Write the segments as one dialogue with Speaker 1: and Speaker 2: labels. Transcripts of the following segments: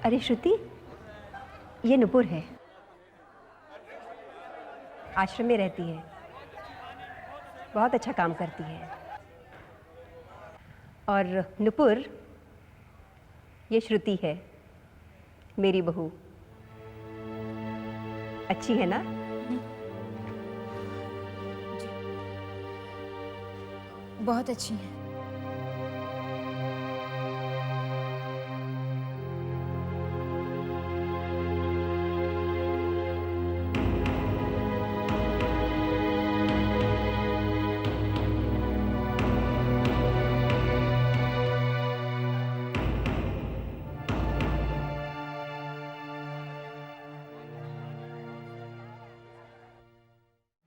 Speaker 1: अरे श्रुति, ये नुपुर है, आश्रम में रहती है, बहुत अच्छा काम करती है। और नुपुर, ये श्रुति है, मेरी बहू। अच्छी है ना?
Speaker 2: बहुत अच्छी है।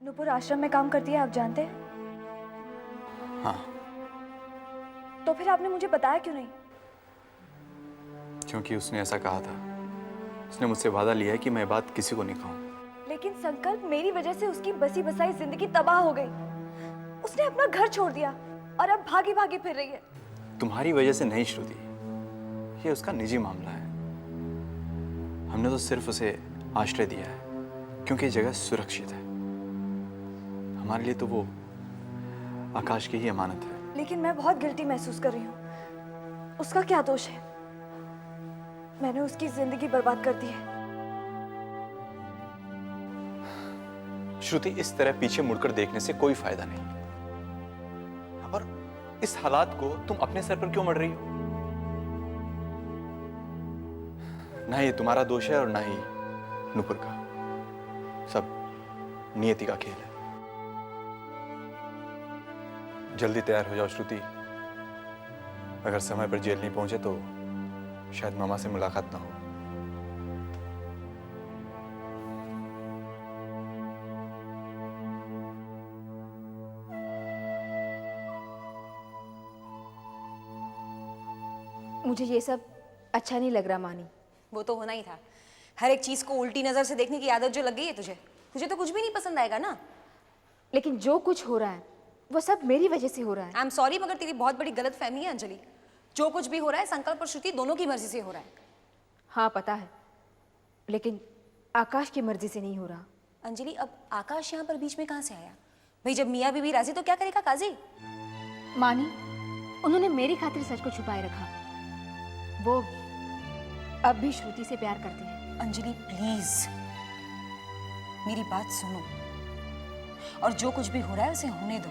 Speaker 2: नुपुर आश्रम में काम करती है, आप जानते हैं?
Speaker 3: हाँ।
Speaker 2: तो फिर आपने मुझे बताया क्यों नहीं?
Speaker 3: क्योंकि उसने ऐसा कहा था। उसने मुझसे वादा लिया है कि मैं बात किसी को नहीं कहूँ।
Speaker 2: लेकिन संकल्प, मेरी वजह से उसकी बसी बसाई जिंदगी तबाह हो गई। उसने अपना घर छोड़ दिया और अब भागी भागी फिर रही है।
Speaker 3: तुम्हारी वजह से नहीं श्रुति, ये उसका निजी मामला है। हमने तो सिर्फ उसे आश्रय दिया है क्योंकि ये जगह सुरक्षित है। हमारे लिए तो वो आकाश की ही अमानत है। लेकिन
Speaker 2: मैं बहुत गिल्टी महसूस कर रही हूँ। उसका क्या दोष है? मैंने उसकी जिंदगी बर्बाद कर दी है।
Speaker 3: श्रुति, इस तरह पीछे मुड़कर देखने से कोई फायदा नहीं। और इस हालात को तुम अपने सर पर क्यों मढ़ रही हो? ना ये तुम्हारा दोष है और ना ही नुपुर का। सब नियति का खेल है। जल्दी तैयार हो जाओ श्रुति। अगर समय पर जेल नहीं पहुंचे तो शायद मामा से मुलाकात ना हो।
Speaker 2: मुझे ये सब अच्छा नहीं लग रहा मानी।
Speaker 4: वो तो होना ही था। हर एक चीज को उल्टी नजर से देखने की आदत जो लग गई है तुझे, तुझे तो कुछ भी नहीं पसंद आएगा ना।
Speaker 2: लेकिन जो कुछ हो रहा है वो सब मेरी वजह से हो रहा है।
Speaker 4: आई एम सॉरी, मगर तेरी बहुत बड़ी गलत फहमी है अंजलि। जो कुछ भी हो रहा है संकल्प और श्रुति दोनों की मर्जी से हो रहा है।
Speaker 2: हाँ पता है, लेकिन आकाश की मर्जी से नहीं हो रहा।
Speaker 4: अंजलि, अब आकाश यहाँ पर बीच में कहाँ से आया? भाई जब मियाँ बीबी राजी तो क्या करेगा काजी?
Speaker 2: मानी, उन्होंने मेरी खातिर सच को छुपाए रखा। वो अब भी श्रुति से प्यार करते हैं।
Speaker 4: अंजलि प्लीज मेरी बात सुनो, और जो कुछ भी हो रहा है उसे होने दो,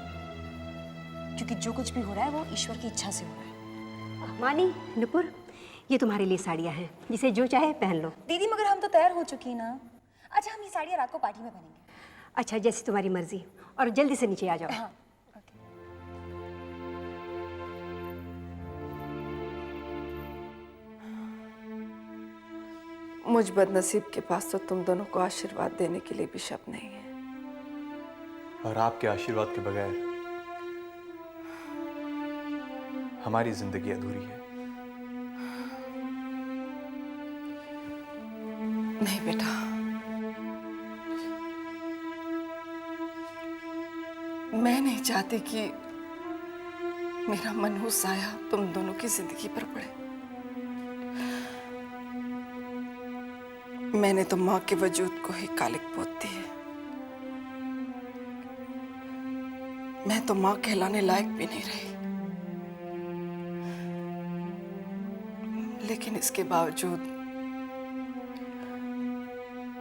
Speaker 4: क्योंकि जो कुछ भी हो रहा है वो ईश्वर की इच्छा से हो रहा है।
Speaker 1: मानी, नुपुर, ये तुम्हारे लिए साड़ियाँ हैं, जिसे जो चाहे पहन लो।
Speaker 4: दीदी मगर हम तो तैयार हो चुकी हैं ना। अच्छा, हम ये साड़ियाँ रात को पार्टी में पहनेंगे।
Speaker 1: अच्छा, जैसे तुम्हारी मर्जी। और जल्दी से नीचे आ जाओ।
Speaker 4: हाँ।
Speaker 5: मुझ बदनसीब के पास तो तुम दोनों को आशीर्वाद देने के लिए भी शब्द नहीं है।
Speaker 3: और आपके आशीर्वाद के बगैर हमारी जिंदगी अधूरी है।
Speaker 5: नहीं बेटा, मैं नहीं चाहती कि मेरा मनहूस साया तुम दोनों की जिंदगी पर पड़े। मैंने तो मां के वजूद को ही कालिक पोत दी है। मैं तो मां कहलाने लायक भी नहीं रही। लेकिन इसके बावजूद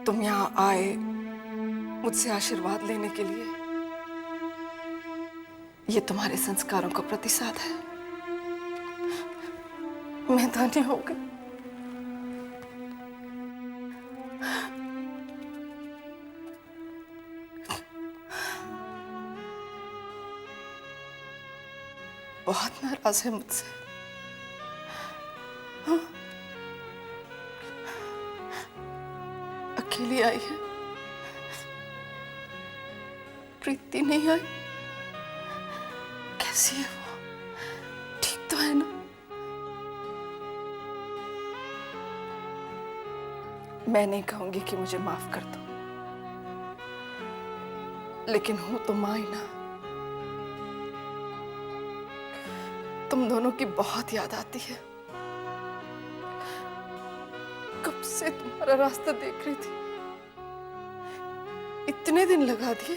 Speaker 5: तुम यहां आए मुझसे आशीर्वाद लेने के लिए। ये तुम्हारे संस्कारों का प्रतिसाद है। मैं धन्य हो गई। बहुत नाराज है मुझसे। हाँ? अकेली आई है, प्रीति नहीं आई। कैसी है वो? ठीक तो है ना? मैं नहीं कहूंगी कि मुझे माफ कर दो, लेकिन हूं तो मां ही ना। तुम दोनों की बहुत याद आती है। से तुम्हारा रास्ता देख रही थी। इतने दिन लगा दिए।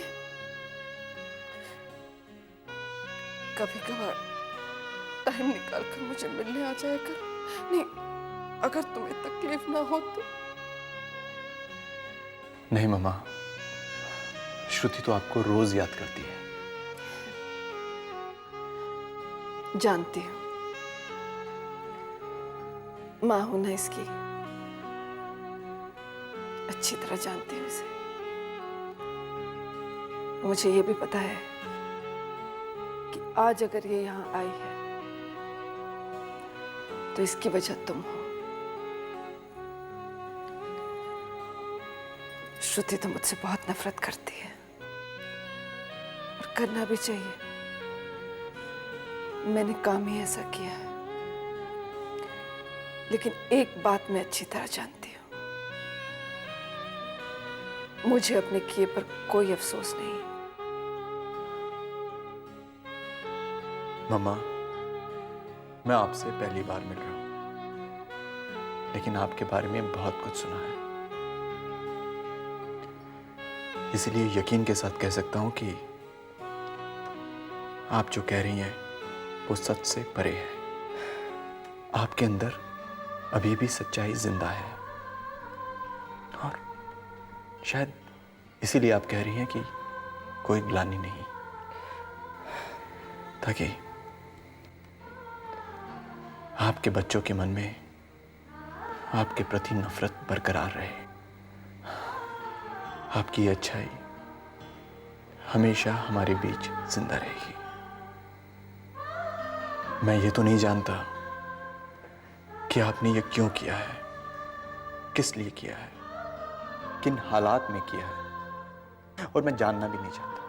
Speaker 5: कभी कभार टाइम निकाल कर मुझे मिलने आ जाया कर। नहीं, अगर तुम्हें तकलीफ ना हो तो।
Speaker 3: नहीं मम्मा, श्रुति तो आपको रोज याद करती है।
Speaker 5: जानती हूँ, माँ हूं ना इसकी, अच्छी तरह जानती हूँ इसे। मुझे ये भी पता है कि आज अगर ये यहाँ आई है तो इसकी वजह तुम हो। श्रुति तो मुझसे बहुत नफरत करती है और करना भी चाहिए। मैंने काम ही ऐसा किया है। लेकिन एक बात मैं अच्छी तरह जानती हूँ, मुझे अपने किए पर कोई अफसोस नहीं।
Speaker 3: मम्मा, मैं आपसे पहली बार मिल रहा हूं, लेकिन आपके बारे में बहुत कुछ सुना है। इसलिए यकीन के साथ कह सकता हूं कि आप जो कह रही हैं वो सच से परे है। आपके अंदर अभी भी सच्चाई जिंदा है और शायद इसीलिए आप कह रही हैं कि कोई ग्लानि नहीं, ताकि आपके बच्चों के मन में आपके प्रति नफरत बरकरार रहे। आपकी अच्छाई हमेशा हमारे बीच जिंदा रहेगी। मैं ये तो नहीं जानता कि आपने ये क्यों किया है, किस लिए किया है, किन हालात में किया है, और मैं जानना भी नहीं चाहता।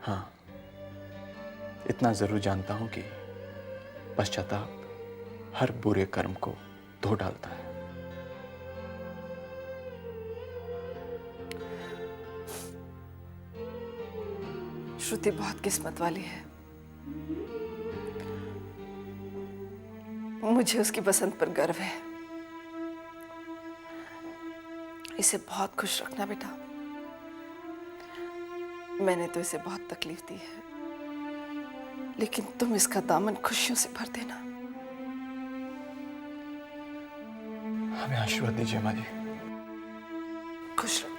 Speaker 3: हाँ, इतना जरूर जानता हूं कि पश्चाताप हर बुरे कर्म को धो डालता है।
Speaker 5: श्रुति बहुत किस्मत वाली है। मुझे उसकी पसंद पर गर्व है। इसे बहुत खुश रखना बेटा। मैंने तो इसे बहुत तकलीफ दी है, लेकिन तुम इसका दामन खुशियों से भर देना।
Speaker 3: हमें आशीर्वाद दीजिए माँ जी।
Speaker 5: खुश रहो।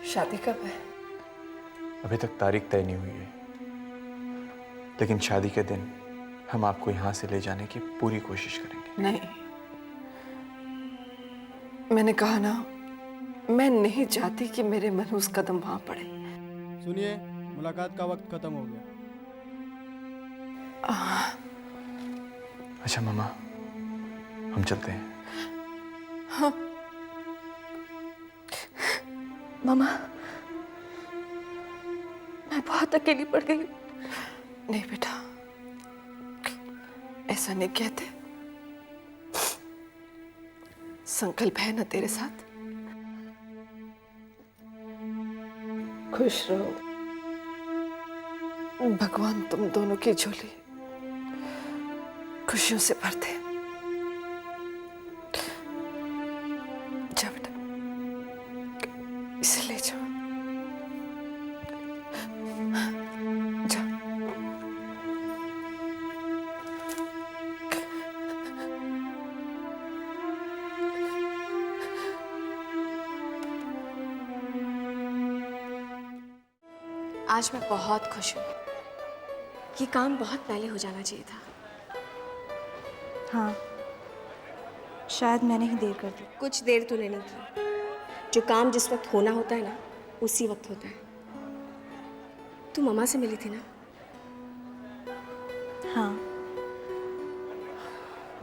Speaker 5: शादी कब है?
Speaker 3: अभी तक तारीख तय नहीं हुई है, लेकिन शादी के दिन हम आपको यहाँ से ले जाने की पूरी कोशिश करेंगे।
Speaker 5: नहीं, मैंने कहा ना, मैं नहीं चाहती कि मेरे मनहूस कदम वहां पड़े।
Speaker 6: सुनिए, मुलाकात का वक्त खत्म हो गया।
Speaker 3: अच्छा मामा, हम चलते हैं।
Speaker 5: हाँ।
Speaker 2: मामा, मैं बहुत अकेली पड़ गई।
Speaker 5: नहीं बेटा, ऐसा नहीं कहते। संकल्प है ना तेरे साथ। खुश रहो। भगवान तुम दोनों की झोली खुशियों से भर दे। जा बेटा, इसे ले जाओ। जा।
Speaker 7: आज मैं बहुत खुश हूँ। ये काम बहुत पहले हो जाना चाहिए था।
Speaker 2: हाँ, शायद मैंने ही देर कर दी।
Speaker 7: कुछ देर तूने नहीं की। जो काम जिस वक्त होना होता है ना, उसी वक्त होता है। तू मम्मा से मिली थी ना?
Speaker 2: हाँ,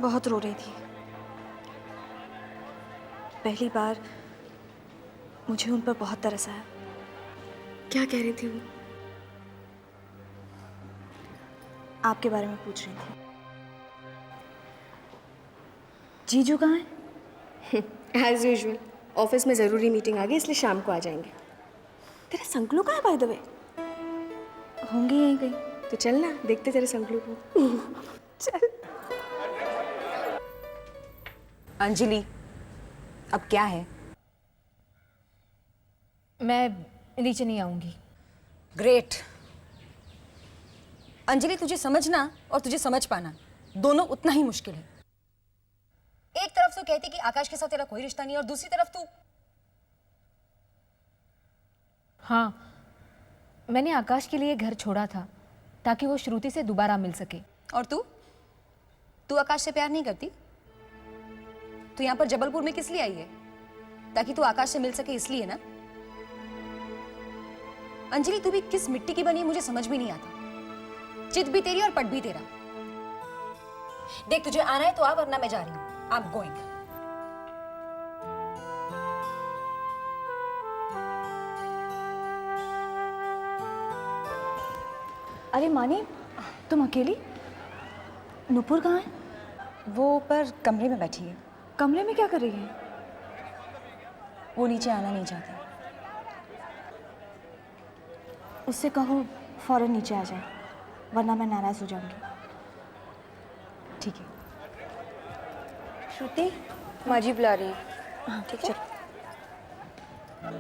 Speaker 2: बहुत रो रही थी। पहली बार मुझे उन पर बहुत तरस आया।
Speaker 7: क्या कह रही थी वो?
Speaker 2: आपके बारे में पूछ रही थी। जीजू कहाँ है?
Speaker 7: एज यूजुअल, ऑफिस में ज़रूरी मीटिंग आ गई, इसलिए शाम को आ जाएंगे। तेरा संकलू कहाँ है बाय द वे?
Speaker 2: होंगे यहीं कहीं।
Speaker 7: तो चल ना, देखते तेरे संकलू को। चल।
Speaker 4: अंजलि, अब क्या है?
Speaker 2: मैं नीचे नहीं आऊंगी।
Speaker 4: ग्रेट। अंजलि, तुझे समझना और तुझे समझ पाना दोनों उतना ही मुश्किल है। एक तरफ तो कहती कि आकाश के साथ तेरा कोई रिश्ता नहीं, और दूसरी तरफ तू।
Speaker 2: हाँ, मैंने आकाश के लिए घर छोड़ा था ताकि वो श्रुति से दोबारा मिल सके।
Speaker 4: और तू आकाश से प्यार नहीं करती? तू यहाँ पर जबलपुर में किस लिए आई है? ताकि तू आकाश से मिल सके, इसलिए ना? अंजलि, तू भी किस मिट्टी की बनी है मुझे समझ भी नहीं आता। चित भी तेरी और पट भी तेरा। देख, तुझे आना है तो आ, वरना मैं जा रही हूं। I am going.
Speaker 2: अरे मानी, तुम अकेली? नुपुर कहाँ है?
Speaker 4: वो ऊपर कमरे में बैठी है।
Speaker 2: कमरे में क्या कर रही है?
Speaker 4: वो नीचे आना नहीं चाहती।
Speaker 2: उससे कहो फौरन नीचे आ जाए, वरना मैं नाराज हो जाऊंगी।
Speaker 4: ठीक है।
Speaker 7: श्रुति, माँ जी बुला रही है।
Speaker 2: हाँ ठीक है।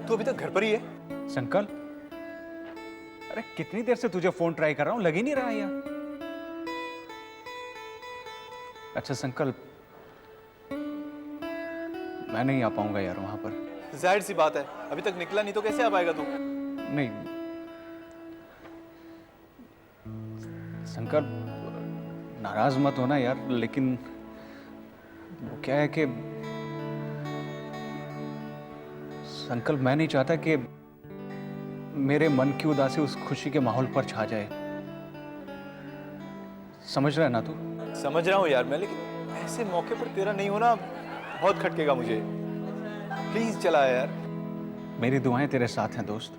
Speaker 3: तू अभी तक घर पर ही है?
Speaker 8: संकल्प, अरे कितनी देर से तुझे फोन ट्राई कर रहा हूं, लग ही नहीं रहा यार। अच्छा संकल्प, मैं नहीं आ पाऊंगा यार वहां पर।
Speaker 3: जाहिर सी बात है, अभी तक निकला नहीं तो कैसे आ पाएगा तू?
Speaker 8: नहीं संकल्प, नाराज मत होना यार, लेकिन वो क्या है कि संकल्प, मैं नहीं चाहता कि मेरे मन की उदासी उस खुशी के माहौल पर छा जाए। समझ रहा है ना तू?
Speaker 3: समझ रहा हूँ यार मैं, लेकिन ऐसे मौके पर तेरा नहीं होना बहुत खटकेगा मुझे। प्लीज चला यार।
Speaker 8: मेरी दुआएं तेरे साथ हैं दोस्त।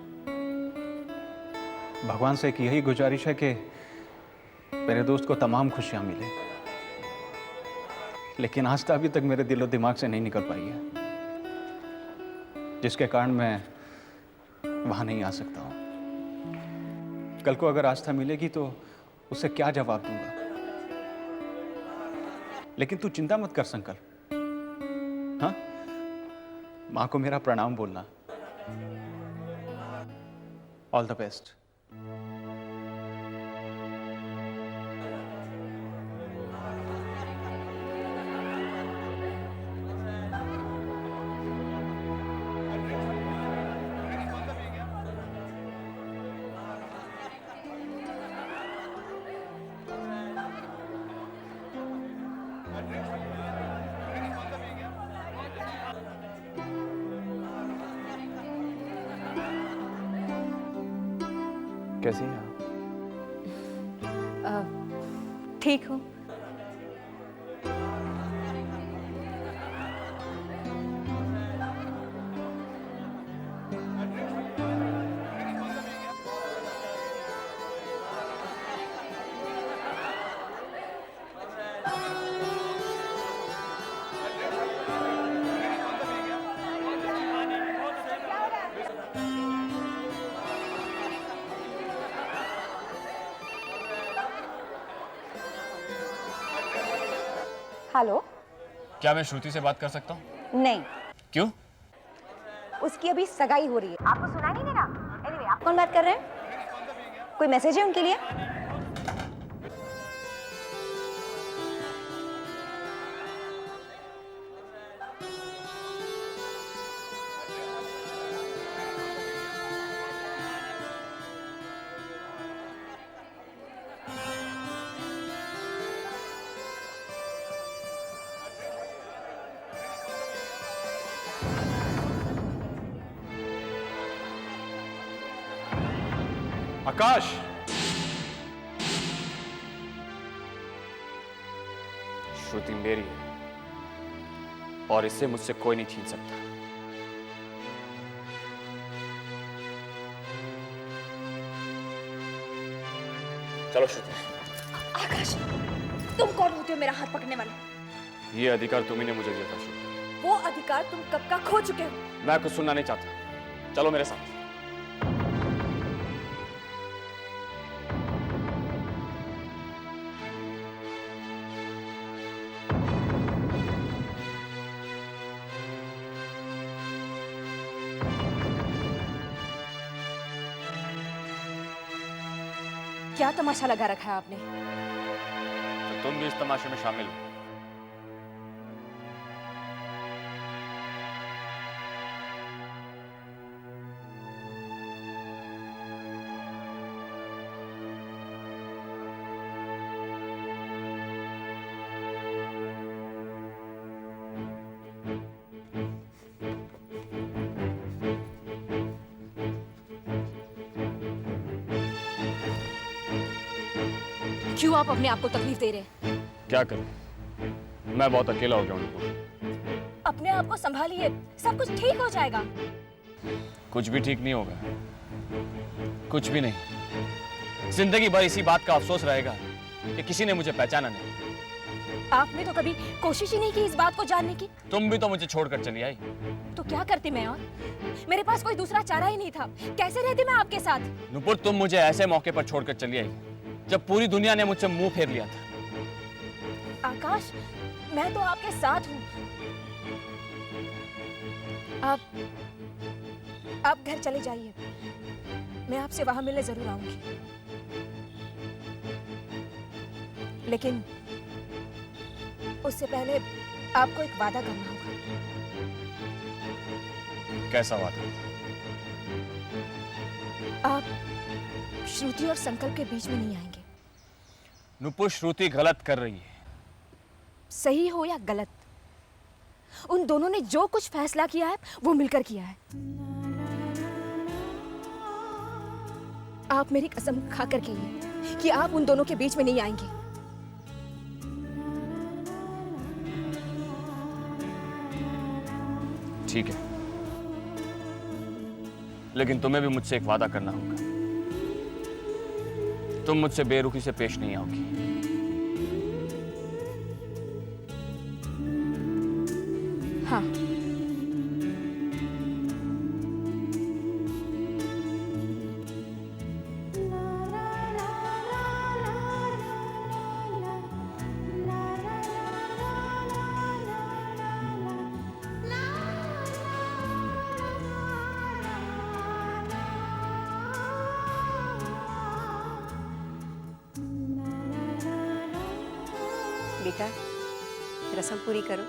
Speaker 8: भगवान से एक यही गुजारिश है कि मेरे दोस्त को तमाम खुशियां मिले, लेकिन आस्था अभी तक मेरे दिलो दिमाग से नहीं निकल पाई है, जिसके कारण मैं वहां नहीं आ सकता हूं। कल को अगर आस्था मिलेगी तो उसे क्या जवाब दूंगा? लेकिन तू चिंता मत कर संकल्प, हाँ? मां को मेरा प्रणाम बोलना। All the best.
Speaker 3: कैसी है आप?
Speaker 2: ठीक हूँ।
Speaker 4: हेलो।
Speaker 9: क्या मैं श्रुति से बात कर सकता हूँ?
Speaker 4: नहीं,
Speaker 9: क्यों?
Speaker 4: उसकी अभी सगाई हो रही है। आपको सुनाई नहीं दे रहा? एनीवे, आप कौन बात कर रहे हैं? कोई मैसेज है उनके लिए?
Speaker 3: आकाश,
Speaker 9: श्रुति मेरी है और इसे मुझसे कोई नहीं छीन सकता। चलो श्रुति।
Speaker 7: आकाश, तुम कौन होते हो मेरा हाथ पकड़ने वाले?
Speaker 9: ये अधिकार तुम्ही ने मुझे दिया था श्रुति।
Speaker 7: वो अधिकार तुम कब का खो चुके हो।
Speaker 9: मैं कुछ सुनना नहीं चाहता, चलो मेरे साथ।
Speaker 2: क्या तमाशा लगा रखा है आपने?
Speaker 9: तो तुम भी इस तमाशे में शामिल हो।
Speaker 2: क्यों आप अपने आप को तकलीफ दे रहे हैं?
Speaker 9: क्या करें, मैं बहुत अकेला हो गया हूं नुपुर।
Speaker 2: अपने आप को संभालिए, सब कुछ ठीक हो जाएगा।
Speaker 9: कुछ भी ठीक नहीं होगा, कुछ भी नहीं। जिंदगी भर इसी बात का अफसोस रहेगा कि किसी ने मुझे पहचाना नहीं।
Speaker 2: आपने तो कभी कोशिश ही नहीं की इस बात को जानने की।
Speaker 9: तुम भी तो मुझे छोड़कर चली आई।
Speaker 2: तो क्या करती मैं और? मेरे पास कोई दूसरा चारा ही नहीं था। कैसे रहती मैं आपके साथ?
Speaker 9: नुपुर, तुम मुझे ऐसे मौके पर छोड़कर चली आई जब पूरी दुनिया ने मुझसे मुंह फेर लिया था।
Speaker 2: आकाश, मैं तो आपके साथ हूँ। आप घर चले जाइए, मैं आपसे वहां मिलने जरूर आऊंगी। लेकिन उससे पहले आपको एक वादा करना होगा।
Speaker 9: कैसा वादा?
Speaker 2: आप श्रुति और संकल्प के बीच में नहीं आएंगे।
Speaker 9: नुपुर, श्रुति गलत कर रही है।
Speaker 2: सही हो या गलत, उन दोनों ने जो कुछ फैसला किया है वो मिलकर किया है। आप मेरी कसम खाकर कहिए कि आप उन दोनों के बीच में नहीं आएंगे।
Speaker 9: ठीक है, लेकिन तुम्हें भी मुझसे एक वादा करना होगा। तुम मुझसे बेरुखी से पेश नहीं आओगी।
Speaker 2: हाँ।
Speaker 1: बेटा, रस्म पूरी करो।